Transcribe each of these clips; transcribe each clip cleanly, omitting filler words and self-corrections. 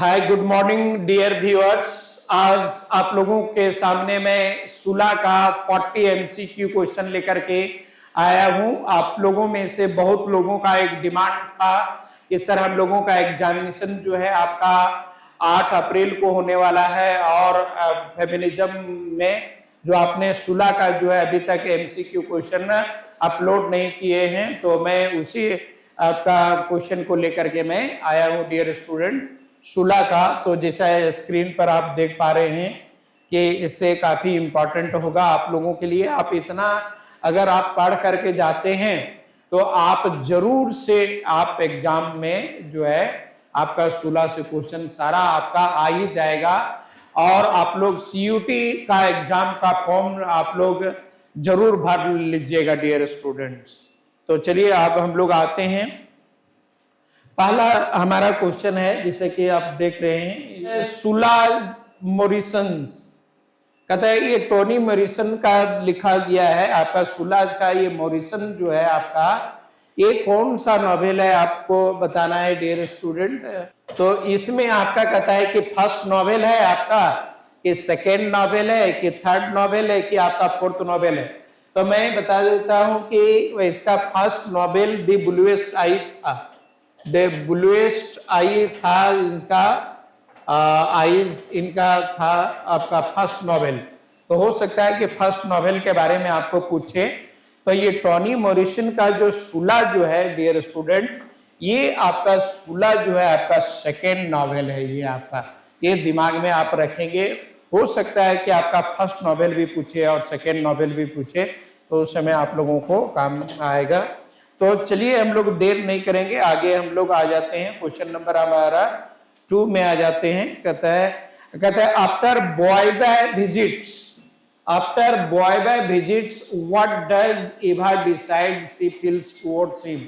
हाय, good morning dear viewers. आज आप लोगों के सामने मैं सुला का 40 एमसीक्यू क्वेश्चन लेकर के आया हूं। आप लोगों में से बहुत लोगों का एक डिमांड था कि सर हम लोगों का एग्जामिनेशन जो है आपका 8 अप्रैल को होने वाला है और फेमिनिज्म में जो आपने सुला का जो है अभी तक एमसीक्यू क्वेश्चन अपलोड नहीं किए हैं, तो मैं उसी आपका क्वेश्चन को लेकर के मैं आया हूं डियर स्टूडेंट, सुला का। तो जैसा स्क्रीन पर आप देख पा रहे हैं कि इससे काफी इंपॉर्टेंट होगा आप लोगों के लिए। आप इतना अगर आप पढ़ करके जाते हैं तो आप जरूर से आप एग्जाम में जो है आपका सुला से क्वेश्चन सारा आपका आ ही जाएगा और आप लोग सीयूटी का एग्जाम का फॉर्म आप लोग जरूर भर लीजिएगा डियर स्टूडेंट्स। तो चलिए अब हम लोग आते हैं। पहला हमारा क्वेश्चन है जिसे कि आप देख रहे हैं, सुला मॉरिसन्स। कहता है ये टोनी मॉरिसन का लिखा गया है। आपका सुला का ये मॉरिसन जो है आपका, ये कौन सा नॉवेल है आपको बताना है डियर स्टूडेंट। तो इसमें आपका कहता है कि फर्स्ट नॉवेल है आपका, कि सेकेंड नॉवेल है, कि थर्ड नॉवेल है, कि आपका फोर्थ नॉवेल है। तो मैं बता देता हूं कि इसका फर्स्ट नॉवेल द ब्लूएस्ट आई था। द ब्लूएस्ट आई था इनका, आईज इनका था आपका फर्स्ट नॉवेल। तो हो सकता है कि फर्स्ट नॉवेल के बारे में आपको पूछे। तो ये टोनी मॉरिसन का जो सुला जो है डियर स्टूडेंट, ये आपका सुला जो है आपका सेकेंड नॉवेल है। ये आपका, ये दिमाग में आप रखेंगे। हो सकता है कि आपका फर्स्ट नॉवेल भी पूछे और सेकेंड नॉवेल भी पूछे, तो उस समय आप लोगों को काम आएगा। तो चलिए हम लोग देर नहीं करेंगे, आगे हम लोग आ जाते हैं। क्वेश्चन नंबर हमारा 2 में आ जाते हैं। कहता है after BoyBoy visits, after BoyBoy visits what does Eva decide she feels towards him.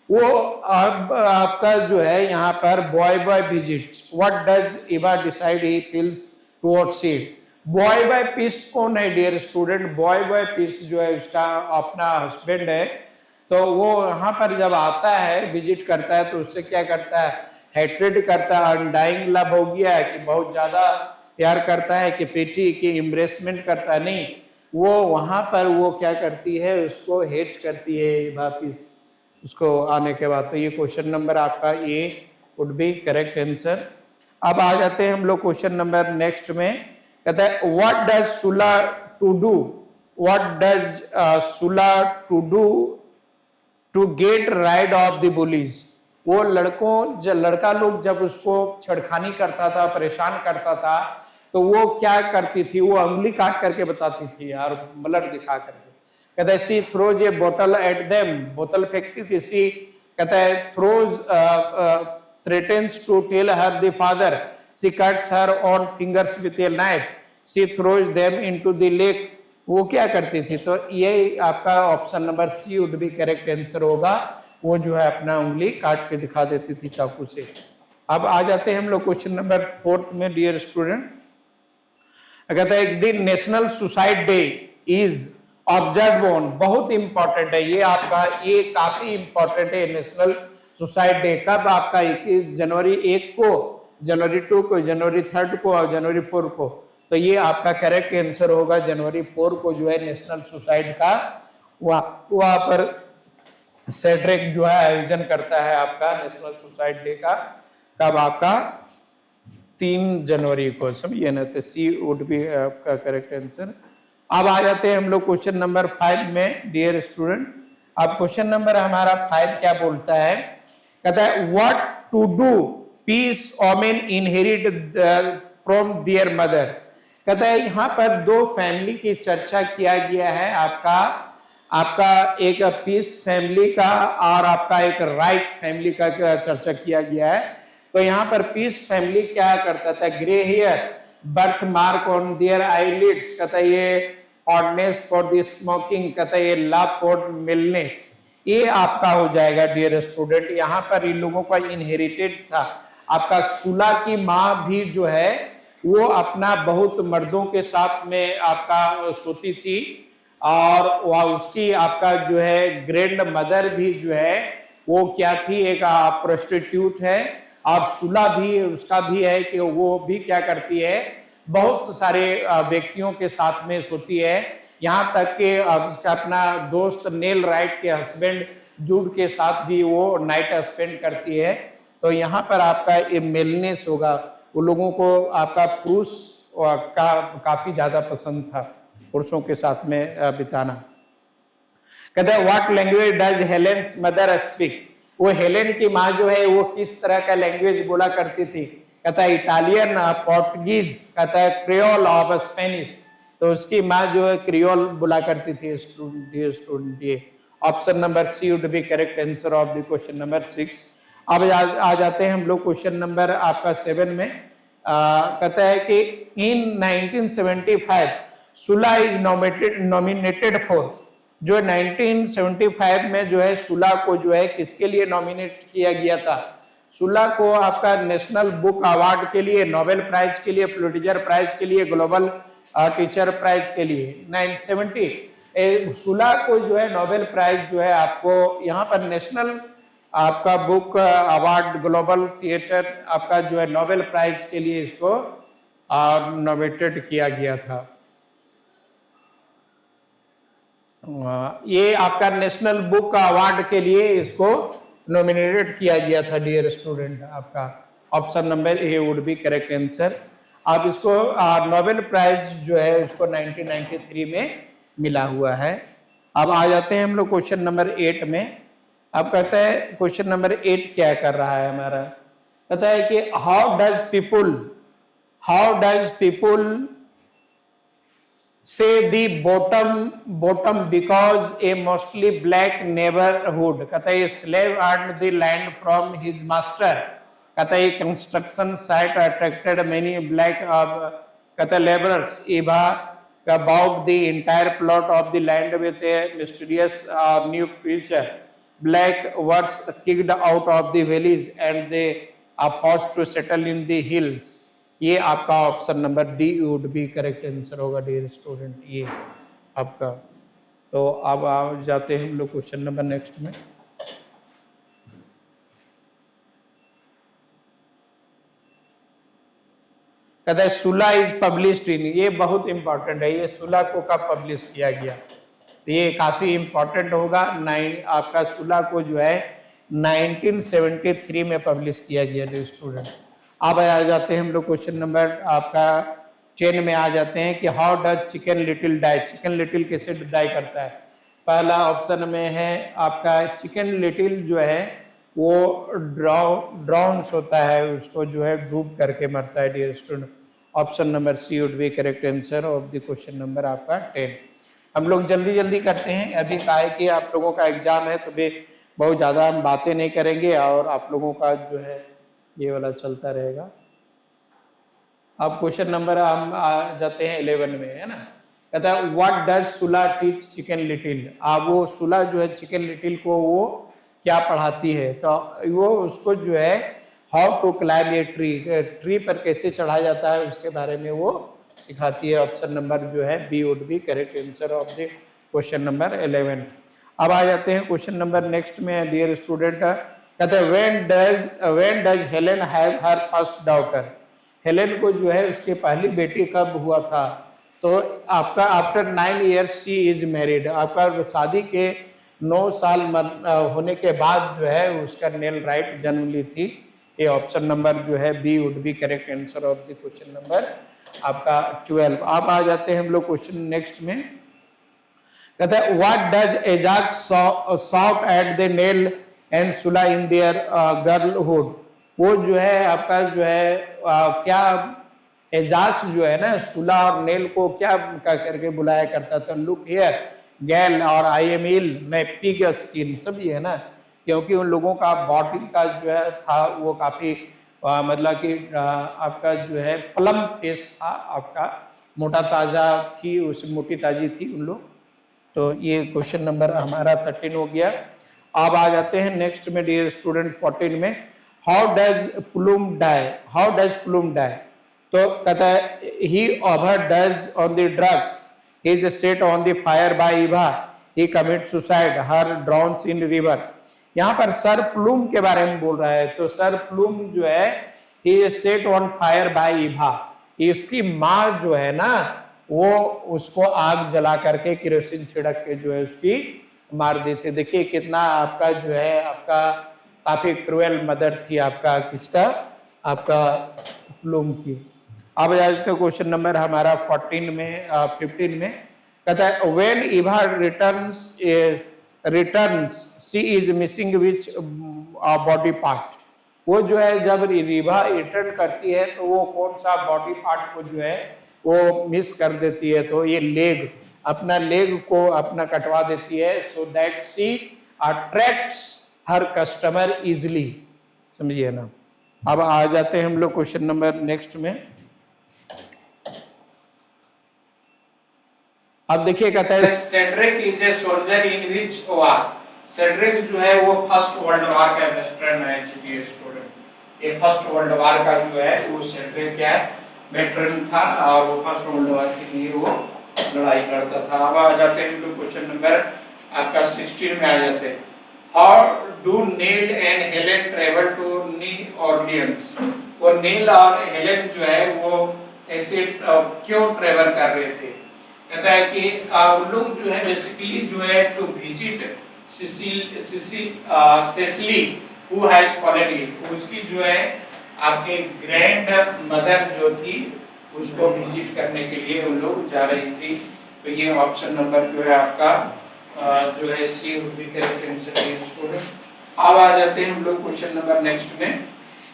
वो अब आपका जो है यहाँ पर BoyBoy visits, what does Eva decide he feels towards him. BoyBoy पीस कौन है डियर स्टूडेंट? बॉयबॉय पीस जो है उसका अपना हस्बैंड है। तो वो यहाँ पर जब आता है, विजिट करता है, तो उससे क्या करता है? हेट्रेड करता है। अनडाइंग लव हो गया है कि बहुत ज्यादा प्यार करता है, कि प्रीति की इम्ब्रेसमेंट करता है, नहीं, वो वहां पर वो क्या करती है, उसको हेट करती है वापिस उसको आने के बाद। तो ये क्वेश्चन नंबर आपका ए वुड बी करेक्ट आंसर। अब आ जाते हैं हम लोग क्वेश्चन नंबर नेक्स्ट में। कहता है what does Sula to do, what does Sula to do to get rid of the bullies. वो लड़का लोग जब उसको छेड़खानी करता था, परेशान करता था, तो वो क्या करती थी? वो उंगली काट करके बताती थी और ब्लड दिखा करके। कहता है सी थ्रोज ए बोतल एट देम, बोतल फेंकती थी। सी कहता है throws threatens to tell her the father, she cuts her own fingers with a knife, she throws them into the lake. वो क्या करती थी? तो ये आपका option number C would be correct answer होगा। वो जो है अपना उंगली काट के दिखा देती थी चाकू से। अब आ जाते हैं हम लोग क्वेश्चन नंबर 4 में डियर स्टूडेंट। कहता है एक दिन national suicide day is observe on, बहुत इंपॉर्टेंट है ये आपका, ये काफी इंपॉर्टेंट है। नेशनल सुसाइड डे कब आपका? 21 जनवरी 1 को, जनवरी 2 को, जनवरी 3 को और जनवरी 4 को। तो ये आपका करेक्ट आंसर होगा। जनवरी 4 को जो है नेशनल सुसाइड का वहां पर सेड्रिक जो है आयोजन करता है आपका नेशनल सुसाइड डे का। कब आपका? 3 जनवरी को, समझिए ना। तो सी वुड बी आपका करेक्ट आंसर। अब आ जाते हैं हम लोग क्वेश्चन नंबर 5 में डियर स्टूडेंट। अब क्वेश्चन नंबर हमारा 5 क्या बोलता है? कहता है what to do Peace women inherit from their mother. कहता है यहाँ पर 2 फैमिली की चर्चा किया गया है। आपका एक पीस फैमिली का और आपका एक राइट फैमिली का चर्चा किया गया है। तो यहाँ पर पीस फैमिली क्या करता था? Grey hair, birth mark on their eyelids, कहता है ये फॉन्डनेस फॉर द स्मोकिंग, कहता है ये लव फॉर मिलनेस। ये आपका हो जाएगा डियर स्टूडेंट। यहाँ पर इन लोगों का इनहेरिटेड था। आपका सुला की माँ भी जो है वो अपना बहुत मर्दों के साथ में आपका सोती थी, और वह उसकी आपका जो है ग्रैंड मदर भी जो है वो क्या थी? एक प्रोस्टिट्यूट है। और सुला भी उसका भी है कि वो भी क्या करती है, बहुत सारे व्यक्तियों के साथ में सोती है, यहाँ तक कि अपना दोस्त नेल राइट के हस्बैंड जूड के साथ भी वो नाइट स्पेंड करती है। तो यहाँ पर आपका ये मेलनेस होगा, वो लोगों को आपका पुरुष का काफी ज्यादा पसंद था, पुरुषों के साथ में बिताना। कहते हैं what language does Helen's mother speak, वो हेलेन की माँ जो है वो किस तरह का लैंग्वेज बोला करती थी। कहता है इटालियन, पोर्टुगीज, कहता है क्रियोल और स्पेनिश। तो उसकी माँ जो है क्रियोल बोला करती थी। स्टूडेंट ये option number C would be correct answer of the question number 6। अब आ जाते हैं हम लोग क्वेश्चन नंबर आपका 7 में। कहता है कि इन 1975 सुला इज नॉमिनेटेड फॉर, जो 1975 में जो है सुला को जो है किसके लिए नॉमिनेट किया गया था। सुला को आपका नेशनल बुक अवार्ड के लिए, नोबेल प्राइज के लिए, पुलिट्जर प्राइज के लिए, ग्लोबल टीचर प्राइज के लिए। 1970 सुला को जो है नोबेल प्राइज जो है आपको यहाँ पर नेशनल आपका बुक अवार्ड, ग्लोबल थिएटर आपका जो है नोबेल प्राइज के लिए इसको नॉमिनेटेड किया गया था। ये आपका नेशनल बुक अवार्ड के लिए इसको नॉमिनेटेड किया गया था डियर स्टूडेंट। आपका option number A would be correct answer. अब इसको नोबेल प्राइज जो है उसको 1993 में मिला हुआ है। अब आ जाते हैं हम लोग क्वेश्चन नंबर 8 में। अब कहता है क्वेश्चन नंबर 8 क्या कर रहा है हमारा, कहता है कि how does people say the bottom because a mostly black neighborhood, कहता है slave earned the land from his master, कहता है construction site attracted many black कहता है laborers, Eva bought the entire plot of the land with a mysterious new feature. Black was kicked out of the valleys and they are forced to settle in the hills. ये आपका option number D would be correct answer होगा dear student, ये आपका। तो अब आ जाते हैं हम लोग क्वेश्चन नंबर नेक्स्ट में। कहता है सुला इज पब्लिश्ड इन, ये बहुत इंपॉर्टेंट है, ये सुला को कब पब्लिश किया गया, तो ये काफी इंपॉर्टेंट होगा। आपका सुला को जो है 1973 में पब्लिश किया गया डियर स्टूडेंट। अब आ जाते हैं हम लोग क्वेश्चन नंबर आपका 10 में आ जाते हैं कि how does Chicken Little die, Chicken Little कैसे डाई करता है। पहला ऑप्शन में है आपका चिकन लिटिल जो है वो ड्राउन्स होता है, उसको जो है डूब करके मरता है dear student. Option number C would be correct answer of the question number आपका 10। हम लोग जल्दी करते हैं, अभी कहा है कि आप लोगों का एग्जाम है तो भी बहुत ज़्यादा हम बातें नहीं करेंगे और आप लोगों का जो है ये वाला चलता रहेगा। अब क्वेश्चन नंबर हम आ जाते हैं 11 में, है ना। कहता है व्हाट डज सुला टीच चिकन लिटिल, अब वो सुला जो है चिकन लिटिल को वो क्या पढ़ाती है, तो वो उसको जो है how to climb a tree, tree पर कैसे चढ़ा जाता है उसके बारे में वो सिखाती है। ऑप्शन नंबर जो है B would be correct answer of the question number 11। अब आ जाते हैं क्वेश्चन नंबर नेक्स्ट में डियर स्टूडेंट। कहते हैं when does Helen have her first daughter, Helen को जो है उसकी पहली बेटी कब हुआ था, तो आपका after 9 years she is married, आपका शादी के 9 साल होने के बाद जो है उसका नेल राइट जन्म ली थी। ये ऑप्शन नंबर जो है B would be correct answer of the question number आपका 12। अब आ जाते हैं हम लोग क्वेश्चन नेक्स्ट में। कहता है what does Ajax scoff at the Nel and Sula in there गर्लहुड, वो जो है आपका जो है क्या एजाक्स जो है ना सुला और नेल को क्या करके बुलाया करता था, लुक हियर गैल और आई एम इल मैं पिग स्किन, सब ये है ना, क्योंकि उन लोगों का बॉडी का जो है था वो काफी मतलब कि आपका जो है प्लम फेस था, आपका मोटा ताजा थी, उस मोटी ताजी थी उन लोग। तो ये क्वेश्चन नंबर हमारा 13 हो गया। अब आ जाते हैं नेक्स्ट में डियर स्टूडेंट 14 में। How does Plum die, how does Plum die, तो कहता है he overdose on the drugs, he is set on the fire by Eva, he commits suicide, her drowns in river, यहाँ पर sir plume के बारे में बोल रहा है, तो सर प्लूम जो है he is set on fire bye Eva. इसकी माँ जो है ना वो उसको आग जला करके केरोसिन छिड़क के जो है उसकी मार देते। देखिए कितना आपका जो है आपका काफी क्रूएल मदर थी आपका किसका, आपका प्लूम की। अब जाते हैं क्वेश्चन नंबर हमारा 15 में कहता है when Eva returns she is missing which body part. वो जो है जब रीवा रिटर्न करती है तो वो कौन सा बॉडी पार्ट को जो है वो मिस कर देती है, तो ये लेग, अपना लेग को अपना कटवा देती है, so that she attracts her customer easily. समझिए ना। अब आ जाते हैं हम लोग क्वेश्चन नंबर नेक्स्ट में। अब देखिए कहता है Cedric is a soldier in which war. Cedric जो है वो फर्स्ट वर्ल्ड वार का वेटरन है जीटीए स्टूडेंट। ये फर्स्ट वर्ल्ड वार का जो है वो सेड्रिक क्या है वेटरन था और वो फर्स्ट वर्ल्ड वार के लिए वो लड़ाई करता था। अब आ जाते हैं हम लोग क्वेश्चन नंबर आपका 16 में आ जाते हैं। How do Neil and Helen travel to New Orleans. वो नील और हेलेन जो है वो ऐसे क्यों ट्रेवल कर रहे थे, कहता है कि उन लोग जो है बेसिकली जो है to visit Cecile who has fallen ill. उसकी जो है आपके ग्रैंड मदर जो थी उसको विजिट करने के लिए उन लोग जा रही थी। तो ये ऑप्शन नंबर जो है आपका जो है C would be correct answer student. अब आ जाते हैं हम लोग क्वेश्चन नंबर नेक्स्ट में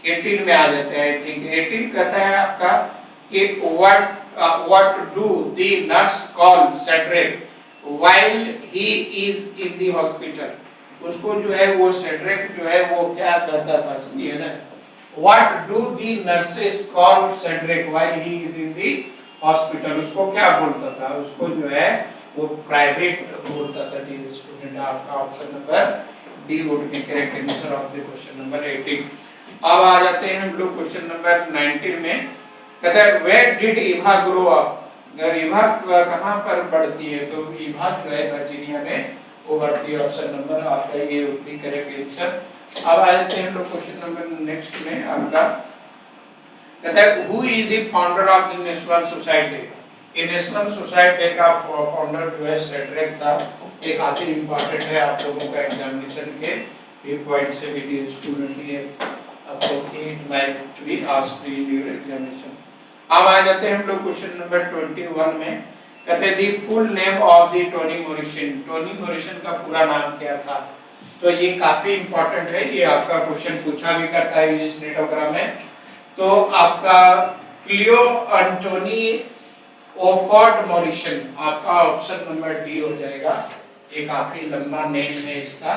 18 में आ जाते हैं। आई थिंक 18 कहता है आपका कि what do the nurse call Cedric while he is in the hospital। उसको जो है वो सेड्रिक जो है वो क्या करता था, समझिए ना। What do the nurses call Cedric while he is in the hospital। उसको क्या बोलता था, उसको जो है वो प्राइवेट बोलता था। डियर स्टूडेंट आपका option number D would be correct answer of the question number 18। अब आ जाते हैं हम लोग क्वेश्चन नंबर 19 में। कहता है where did Eva grow up. Eva कहाँ पर बढ़ती है, तो ईवा जो है वर्जीनिया में वो बढ़ती है। ऑप्शन नंबर आपका ये वुड बी करेक्ट आंसर। अब आ जाते हैं हम लोग क्वेश्चन नंबर नेक्स्ट में आपका। कहता है who is the founder of the national society. ये नेशनल सोसाइटी का फाउंडर जो है सेड्रिक था। ये काफी इंपॉर्टेंट है आप लोगों का एग्जामिनेशन के ये पॉइंट से भी स्टूडेंट ये आपको it might be asked in your examination. अब आ जाते हैं हम लोग क्वेश्चन नंबर 21 में। कहते हैं the full name of the Tony Morrison. Tony Morrison का पूरा नाम क्या था, तो ये काफी इंपॉर्टेंट है, ये आपका क्वेश्चन पूछा भी करता है यूजीसी नेट वगैरह में। तो आपका क्लियो एंटोनी ओफोर्ड मॉरिसन आपका ऑप्शन नंबर डी हो जाएगा। ये काफी लंबा नेम है इसका।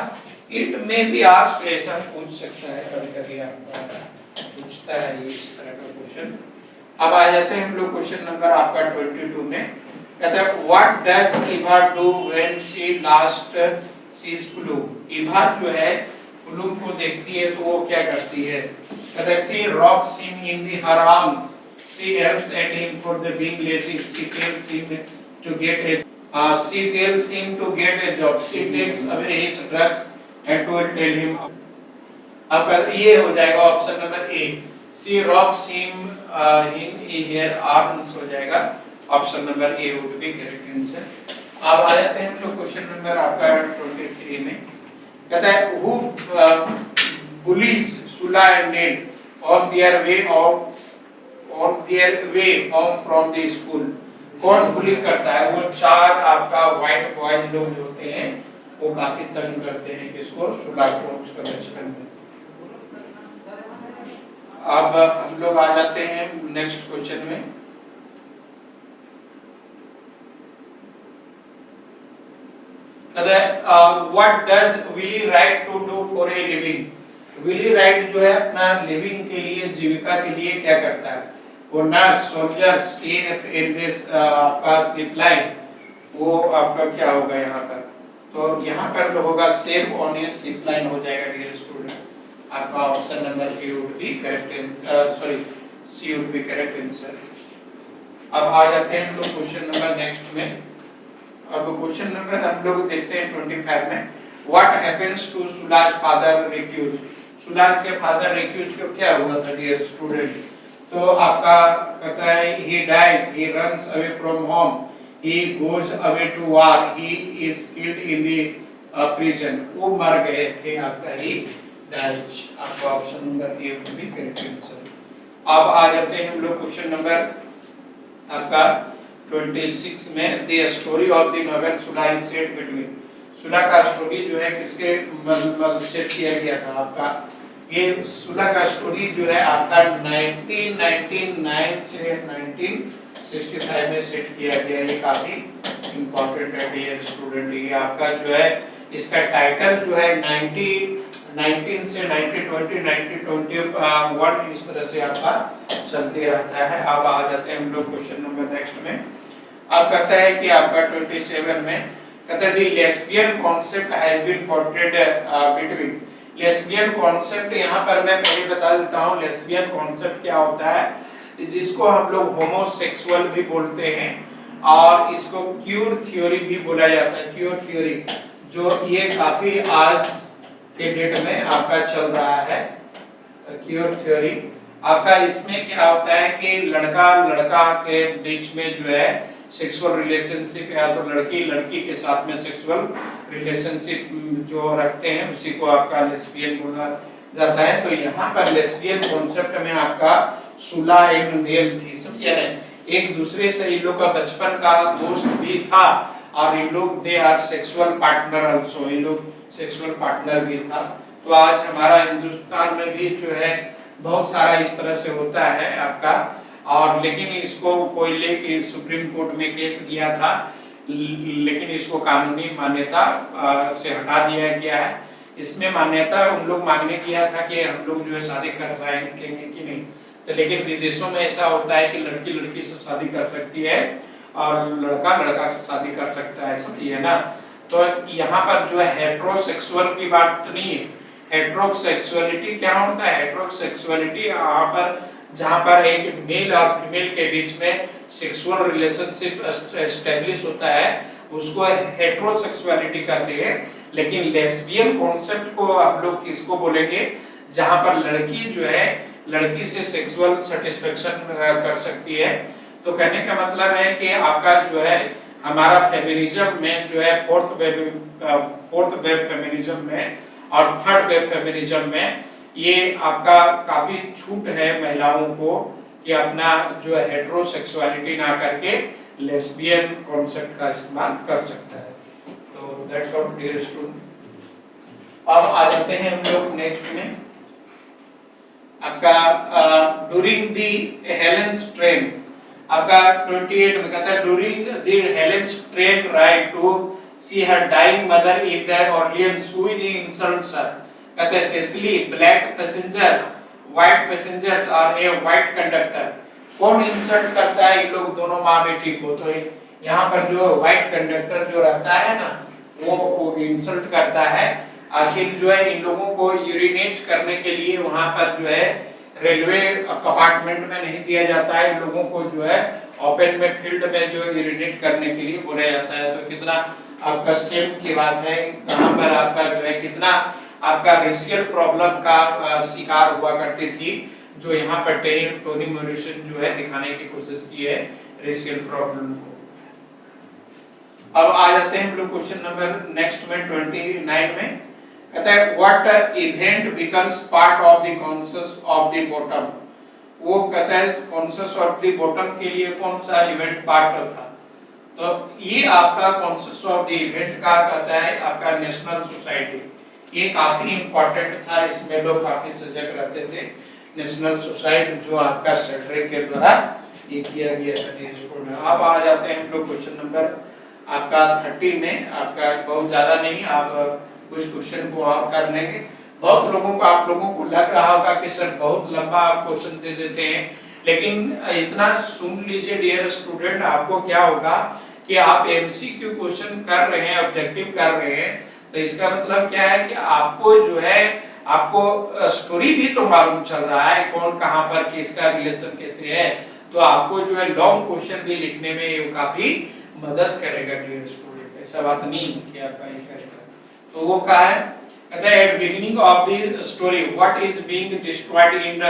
इट में भी आस्क्ड, ऐसा पूछ सकता है कभी-कभी आपका पूछता है इस तरह का क्वेश्चन। अब आ जाते हैं हम लोग क्वेश्चन नंबर आपका 22 में। कहता है what does Eva do when she last sees Plum. Eva जो है प्लूम को देखती है तो वो क्या करती है, कहता है she rocks him in the her arms, she helps at him for the being lazy, she tells him to get a she tells him to get a job, she takes away his drugs and to tell him। अब ये हो जाएगा option number A, she rocks him in her arms हो जाएगा। Option number A would be correct answer. अब आ जाते हैं हम लोग क्वेश्चन नंबर आपका 23 में। कहता है who bullies Sula and Neil on their way home from the school। कौन बुली करता है, वो चार आपका व्हाइट बॉयज लोग जो होते हैं वो काफी तंग करते हैं किसको, सुला को, उसका बचपन में। अब हम लोग आ जाते हैं नेक्स्ट क्वेश्चन में। What does Wiley Wright to do for a living. Wiley Wright जो है अपना लिविंग के लिए, जीविका के लिए क्या करता है, वो nurse, soldier, safe in this आपका सिप लाइन, वो आपका क्या होगा यहाँ पर, तो यहाँ पर होगा chef on a ship line हो जाएगा डियर स्टूडेंट। आपका option number A would be correct, sorry C would be correct answer. अब आ जाते हैं हम लोग क्वेश्चन नंबर नेक्स्ट में। अब क्वेश्चन नंबर हम लोग देखते हैं 25 में। What happens to Sula's father Rekus, Sula's के फादर रिक्यूज को क्या हुआ था डियर स्टूडेंट? तो आपका कहता है he dies, he runs away from home, he goes away to war, he is killed in the prison, वो मर गए थे, आपका ही डाइज, आपका ऑप्शन नंबर ए भी करेक्ट आंसर। अब आ जाते हैं हम लोग क्वेश्चन नंबर आपका 26 में, the story of the novel सुला इज सेट बिटवीन, सुला का स्टोरी जो है किसके सेट किया गया था? आपका ये सुला का स्टोरी जो है आपका 1999 से 1965 में सेट किया गया, ये काफी इंपॉर्टेंट है डियर स्टूडेंट। ये आपका जो है इसका टाइटल जो है 19 से 1920 1921 इस तरह से आपका चलते रहता है। अब आ जाते हैं हम लोग क्वेश्चन नंबर नेक्स्ट में। अब कहता है कि आपका 27 में कहता है the lesbian concept has been portrayed between, lesbian concept यहाँ पर मैं पहले बता देता हूँ लेस्बियन कॉन्सेप्ट क्या होता है, जिसको हम लोग होमोसेक्सुअल भी बोलते हैं और इसको क्यूर थ्योरी भी बोला जाता है, क्यूर थ्योरी, जो ये काफी आज के डेट में आपका चल रहा है क्यूर थ्योरी। आपका इसमें क्या होता है कि लड़का लड़का के बीच में जो है सेक्सुअल रिलेशनशिप या तो लड़की लड़की के साथ में सेक्सुअल रिलेशनशिप जो रखते हैं उसी को आपका लेस्बियन बोला जाता है। तो यहाँ पर लेस्बियन कॉन्सेप्ट में आपका सुला एंड मेल थी, समझे ना, एक दूसरे से इन लोग का बचपन का दोस्त भी था और इन लोग they are sexual partner also, इन लोग सेक्सुअल पार्टनर भी था। तो आज हमारा हिंदुस्तान में भी जो है बहुत सारा इस तरह से होता है आपका, और लेकिन इसको कोई लेके सुप्रीम कोर्ट में केस दिया था, लेकिन इसको कानूनी मान्यता से हटा दिया गया है। इसमें मान्यता उन लोग मांगने किया था कि हम लोग जो है शादी कर सकेंगे कि नहीं, तो लेकिन विदेशों में ऐसा होता है कि लड़की लड़की से शादी कर सकती है और लड़का लड़का से शादी कर सकता है, समझिए ना। तो यहाँ पर जो है हेट्रोसेक्सुअल की बात तो नहीं है। हेट्रोसेक्सुअलिटी क्या होता है? हेट्रोसेक्सुअलिटी यहाँ पर जहाँ पर एक मेल और फीमेल के बीच में सेक्सुअल रिलेशनशिप एस्टेब्लिश होता है उसको हेट्रोसेक्सुअलिटी कहते हैं। लेकिन लेस्बियन कॉन्सेप्ट को आप लोग किसको बोलेंगे? जहाँ पर लड़की जो है लड़की से सेक्सुअल सेटिस्फेक्शन कर सकती है। तो कहने का मतलब है कि आपका जो है हमारा फेमिनिज्म में जो है फोर्थ वेव फेमिनिज्म में और थर्ड वेव फेमिनिज्म में ये आपका काफी छूट है महिलाओं को कि अपना जो है हेट्रोसेक्सुअलिटी ना करके लेस्बियन कॉन्सेप्ट का इस्तेमाल कर सकता है। तो दैट्स ऑल डियर स्टूडेंट। अब आ जाते हैं हम लोग नेक्स्ट में आपका ड्यूरिंग द हेलेंस ट्रेन, आपका 28 में कहता है during the Helen's train ride to see her dying mother in the Orleans who insults her, कहते हैं Cecile black passengers white passengers और ए व्हाइट कंडक्टर, कौन इंसल्ट करता है? इन लोग दोनों माँ बेटी को। तो यहाँ पर जो व्हाइट कंडक्टर जो रहता है ना वो इंसल्ट करता है। आखिर जो है इन लोगों को यूरिनेट करने के लिए वहां पर जो है रेलवे कंपार्टमेंट में नहीं दिया जाता है, इन लोगों को जो है ओपन में फील्ड में जो यूरिनेट करने के लिए बोला जाता है। तो कितना आपका सेम की बात है, कहाँ पर आपका जो है कितना आपका रेशियल प्रॉब्लम का शिकार हुआ करती थी, जो यहाँ पर टोनी मॉरिसन जो है दिखाने की कोशिश की है रेशियल प्रॉब्लम को। अब आ जाते हैं हम लोग क्वेश्चन नंबर नेक्स्ट में 29 में, कहता है what event becomes part of the conscious of the bottom, वो कहता है कॉन्शस ऑफ द बॉटम के लिए कौन सा इवेंट पार्ट था? तो ये आपका कॉन्शस ऑफ द इवेंट का कहता है आपका नेशनल सोसाइटी, ये काफी इंपॉर्टेंट था, इसमें लोग काफी सजग रहते थे। नेशनल सोसाइटी जो आपका सेड्रिक के द्वारा ये किया गया था स्कूल में। अब आ जाते हैं हम लोग क्वेश्चन नंबर आपका 30 में, आपका बहुत ज्यादा नहीं, आप कुछ क्वेश्चन को आप कर लेंगे। बहुत लोगों को आप लोगों को लग रहा होगा कि सर बहुत लंबा आप क्वेश्चन दे देते हैं, लेकिन इतना सुन लीजिए डियर स्टूडेंट, आपको क्या होगा कि आप एमसीक्यू क्वेश्चन कर रहे हैं, ऑब्जेक्टिव कर रहे हैं, तो इसका मतलब क्या है कि आपको जो है आपको स्टोरी भी तो मालूम चल रहा है कौन कहां पर किसका रिलेशन कैसे है, तो आपको जो है लॉन्ग क्वेश्चन भी लिखने में ये काफी मदद करेगा डियर स्टूडेंट। ऐसा बात नहीं है कि आपका ये करेगा। तो वो क्या है, कहता है at beginning of the story what is being destroyed in the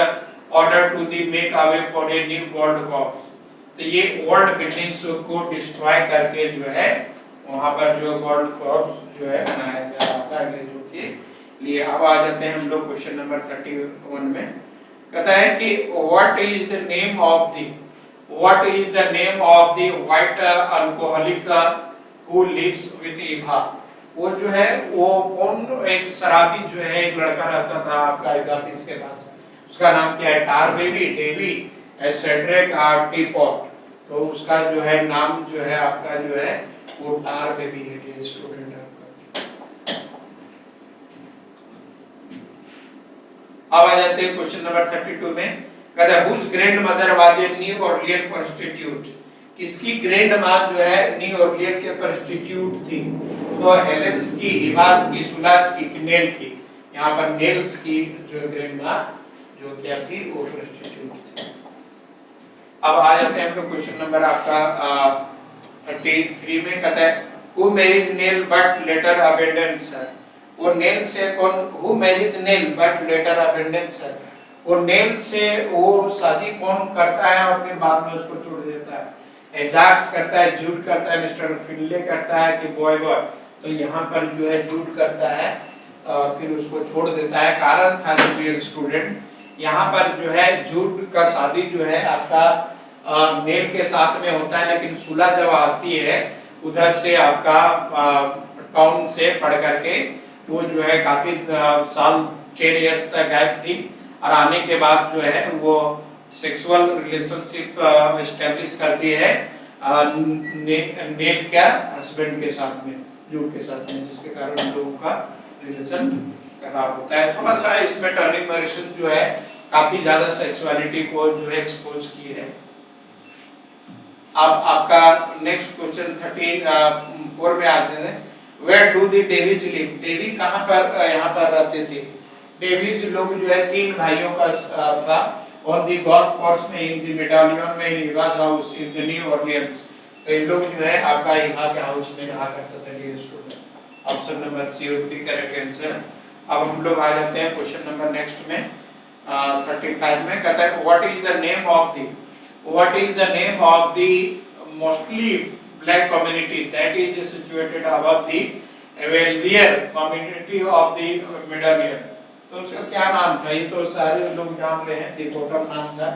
order to the make away for a new golf course. तो ये ओल्ड बिल्डिंग्स को डिस्ट्रॉय करके जो है वहां पर जो गोल्ड कॉर्प्स जो है बनाया जा रहा था, जो कि लिए। अब आ जाते हैं हम लोग क्वेश्चन नंबर 31 में। कहता है कि what is the name of the white alcoholic who lives with Eva. वो जो है वो कौन, एक शराबी जो है एक लड़का रहता था आपका इगापिस के पास, उसका नाम क्या है, टार बेबी, डेवी, सेड्रिक और टीपॉट। तो उसका जो है नाम जो है आपका जो है वो टार बेबी है स्टूडेंट। अब आ जाते हैं क्वेश्चन नंबर 32 में। कहता है whose grand mother was a New Orleans prostitute. किसकी ग्रैंड मां जो है न्यू ऑरलियन के प्रोस्टिट्यूट थी? तो हेलेंस की, हिवास की, सुलास की, नेल की। यहाँ पर नेल्स की जो ग्रैंड मां जो क्या थी वो प्रोस्टिट्यूट थी। अब आ जाते हैं हम लोग क्वेश्चन नंबर आपका 33 में। कहता है who married Nel but later abandoned her. वो नेल से कौन, who married Nel but later abandoned her, वो नेल से वो शादी कौन करता है और फिर बाद में उसको छोड़ देता है? एजाक्स करता है, जूड करता है, मिस्टर फिनले करता है कि बॉय। तो यहाँ पर जो है जूड करता है फिर उसको छोड़ देता है। कारण था डियर स्टूडेंट, यहाँ पर जो है जूड का शादी जो है आपका नेल के साथ में होता है, लेकिन सुलह जब आती है उधर से आपका टाउन से पढ़ करके वो जो है काफी साल 10 इयर्स तक गायब थी, और आने के बाद जो है वो सेक्सुअल रिलेशनशिप एस्टेब्लिश करती है नेल क्या हस्बैंड के साथ में, जूड के साथ में, जिसके कारण उन लोगों का रिलेशन खराब होता है। थोड़ा सा इसमें टर्निंग मोरिसन जो है काफी ज्यादा सेक्सुअलिटी को जो है एक्सपोज की है। अब आपका नेक्स्ट क्वेश्चन 34 में आते हैं। Where do the Davies live? Dewey कहाँ पर यहाँ पर रहते थे? डेविज लोग जो है 3 भाइयों का था। ऑन दी गोल्फ कोर्स में, इन दी मेडालियन में, in Eva's house, in the New Orleans. तो इन लोग जो है आपका इवा के हाउस में रहा करता था dear student. Option number C would be correct answer. अब हम लोग आ जाते हैं क्वेश्चन नंबर नेक्स्ट में 35 में। कहता है what is the name of the mostly black community that is situated above the wealthier community of the medallion। तो उसका क्या नाम था? ये तो सारे लोग जान रहे हैं, दिकोटम नाम था।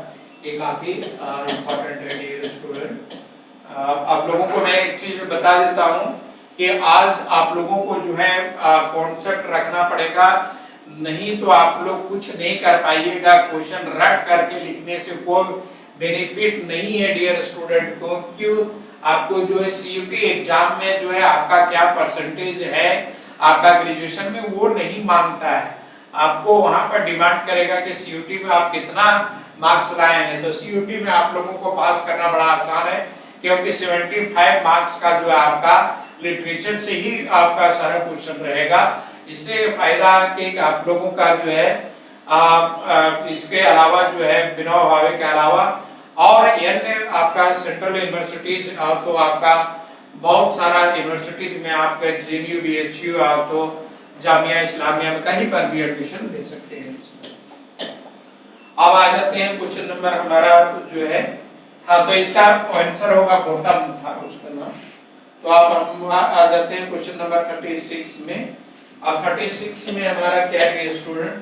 ये काफी इम्पोर्टेंट है डियर स्टूडेंट। आप लोगों को मैं एक चीज बता देता हूँ कि आज आप लोगों को जो है कॉन्सेप्ट रखना पड़ेगा, नहीं तो आप लोग कुछ नहीं कर पाइएगा। क्वेश्चन रट करके लिखने से कोई बेनिफिट नहीं है डियर स्टूडेंट को। क्यों? आपको जो है सीयूटी एग्जाम में जो है आपका क्या परसेंटेज है आपका ग्रेजुएशन में वो नहीं मांगता है, आपको वहां पर डिमांड करेगा कि सीयूटी में आप कितना मार्क्स लाए हैं। तो सीयूटी में आप लोगों को पास करना बड़ा आसान है, क्योंकि 75 मार्क्स का जो है आपका लिटरेचर से ही आपका सारा क्वेश्चन रहेगा। इससे फायदा कि आप लोगों का जो है इसके अलावा जो है बिना भावे के अलावा और अन्य आपका सेंट्रल यूनिवर्सिटीज, तो आपका बहुत सारा यूनिवर्सिटीज में आपका जेएनयू, बीएचयू और तो जामिया इस्लामिया में कहीं पर भी एडमिशन ले सकते हैं। अब आ जाते हैं क्वेश्चन नंबर हमारा जो है, हाँ तो इसका आंसर होगा बॉटम था उसका नाम। तो आप हम आ जाते हैं क्वेश्चन नंबर 36 में। अब 36 में हमारा क्या है स्टूडेंट?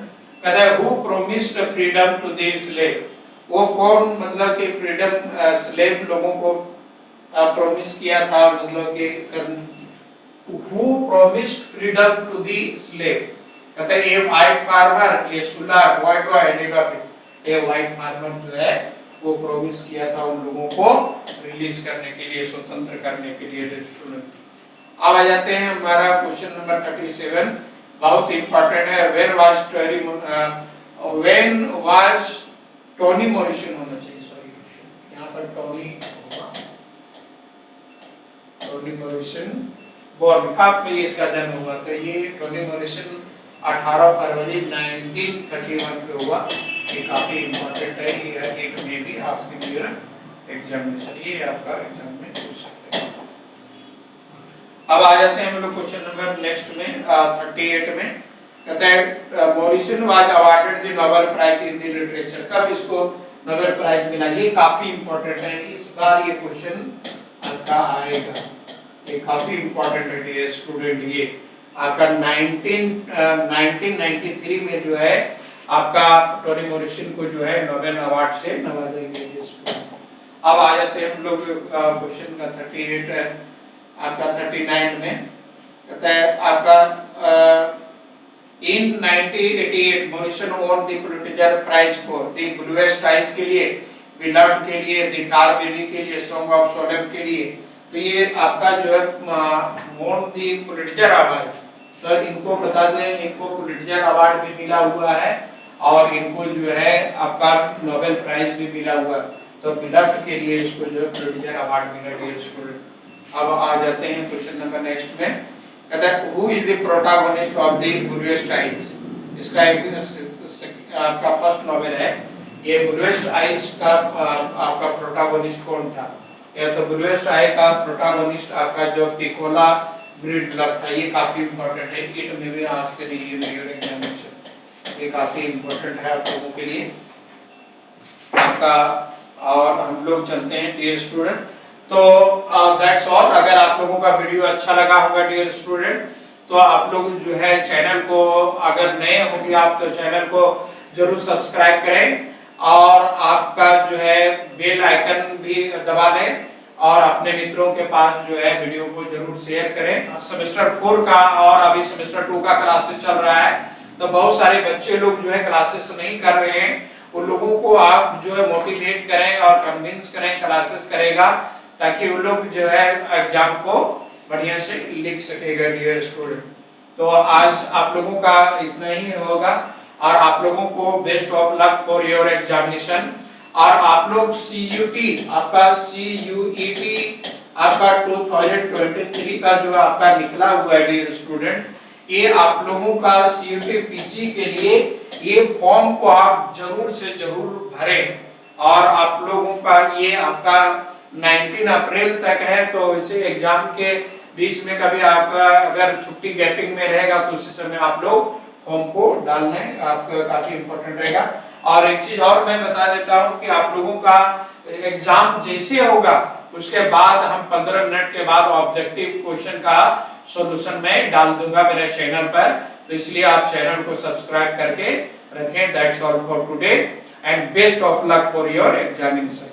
कहता है who promised freedom to the slave. वो कौन मतलब कि फ्रीडम स्लेव लोगों को प्रॉमिस किया था, मतलब कि who promised freedom to the slave। कहते हैं ये व्हाइट फार्मर, ये सुला व्हाइट एंड ये व्हाइट फार्मर जो है वो प्रॉमिस किया था उन लोगों को रिलीज करने के लिए, स्वतंत्र करने के लिए स्टूडेंट। अब आ जाते हैं हमारा क्वेश्चन नंबर 37, बहुत इंपॉर्टेंट है। व्हेन वाज टोनी मॉरिसन होना चाहिए, सॉरी यहाँ पर टोनी होगा, टोनी मॉरिसन बोर्न कब में इसका जन्म हुआ? तो ये टोनी मॉरिसन 18 फरवरी 1931 पे हुआ। ये काफी इंपॉर्टेंट है, ये इट में भी आपके लिए एग्जामिनेशन, ये आपका एग्जाम में पूछ सकते हैं। अब आ जाते हैं हम लोग क्वेश्चन नंबर नेक्स्ट में 38 में। कहता है Morrison was awarded the Nobel Prize in the literature. कब इसको नोबेल प्राइज मिला? ये काफी इंपॉर्टेंट है, इस बार ये क्वेश्चन आपका आएगा, ये काफी इंपॉर्टेंट है ये स्टूडेंट। ये आपका 1993 में जो है आपका टोनी मॉरिसन को जो है नोबेल अवार्ड से नवाजा गया। अब आ जाते हैं हम लोग क्वेश्चन का 38 है आपका 39 में। कहता है आपका in 1988 Morrison won the Pulitzer prize for the bluest eyes के लिए, बिलर्ड के लिए, द टारबेरी के लिए, सॉन्ग ऑफ सोलम के लिए। तो ये आपका जो है वॉन द पुलिट्जर अवार्ड, तो इनको बता दें, इनको पुलिट्जर अवार्ड भी मिला हुआ है और इनको जो है आपका नोबेल प्राइज भी मिला हुआ है। तो बिलर्ड के लिए इसको जो है पुलिट्जर अवार्ड मिला डियर स्टूडेंट। अब आ जाते हैं क्वेश्चन नंबर नेक्स्ट में। कहता है who is the protagonist of the bluest eyes. इसका एक आपका फर्स्ट नोवेल है। ये ब्लूएस्ट आइज का आपका प्रोटैगनिस्ट कौन था? या तो ब्लूएस्ट आई का प्रोटैगनिस्ट आपका जो पिकोला ब्रीडलर था। ये काफी इंपॉर्टेंट है, इट में भी आज के लिए मेजर एग्जामिनेशन, ये काफी इंपॉर्टेंट है आप लोगों के लिए आपका। और हम लोग चलते हैं डियर स्टूडेंट। तो दैट्स ऑल। अगर आप लोगों का वीडियो अच्छा लगा होगा डियर स्टूडेंट, तो आप लोग जो है चैनल को, अगर नए होंगे आप तो चैनल को जरूर सब्सक्राइब करें और आपका जो है बेल आइकन भी दबा लें और अपने मित्रों के पास जो है वीडियो को जरूर शेयर करें। सेमेस्टर 4 का और अभी सेमेस्टर 2 का क्लासेस चल रहा है, तो बहुत सारे बच्चे लोग जो है क्लासेस नहीं कर रहे हैं, उन लोगों को आप जो है मोटिवेट करें और कन्विंस करें क्लासेस करेगा, ताकि उन लोग जो है एग्जाम को बढ़िया से लिख सकेगा डियर स्टूडेंट। तो आज आप लोगों का इतना ही होगा और आप लोगों को best of luck for your examination. और आप लोग CUT आपका CUET आपका 2023 का जो आपका निकला हुआ है डियर स्टूडेंट, ये आप लोगों का CUT PG के लिए ये फॉर्म को आप जरूर से जरूर भरें। और आप लोगों का ये आपका 19 अप्रैल तक है, तो इसे एग्जाम के बीच में कभी आपका अगर छुट्टी गैपिंग में रहेगा तो उसी समय आप लोग फॉर्म को डालने आपका काफी इंपॉर्टेंट रहेगा। और एक चीज और मैं बता देता हूं कि आप लोगों का एग्जाम जैसे होगा उसके बाद हम 15 मिनट के बाद ऑब्जेक्टिव क्वेश्चन का सॉल्यूशन में डाल दूंगा मेरे चैनल पर, तो इसलिए आप चैनल को सब्सक्राइब करके रखें। That's all for today and best of luck for your examination.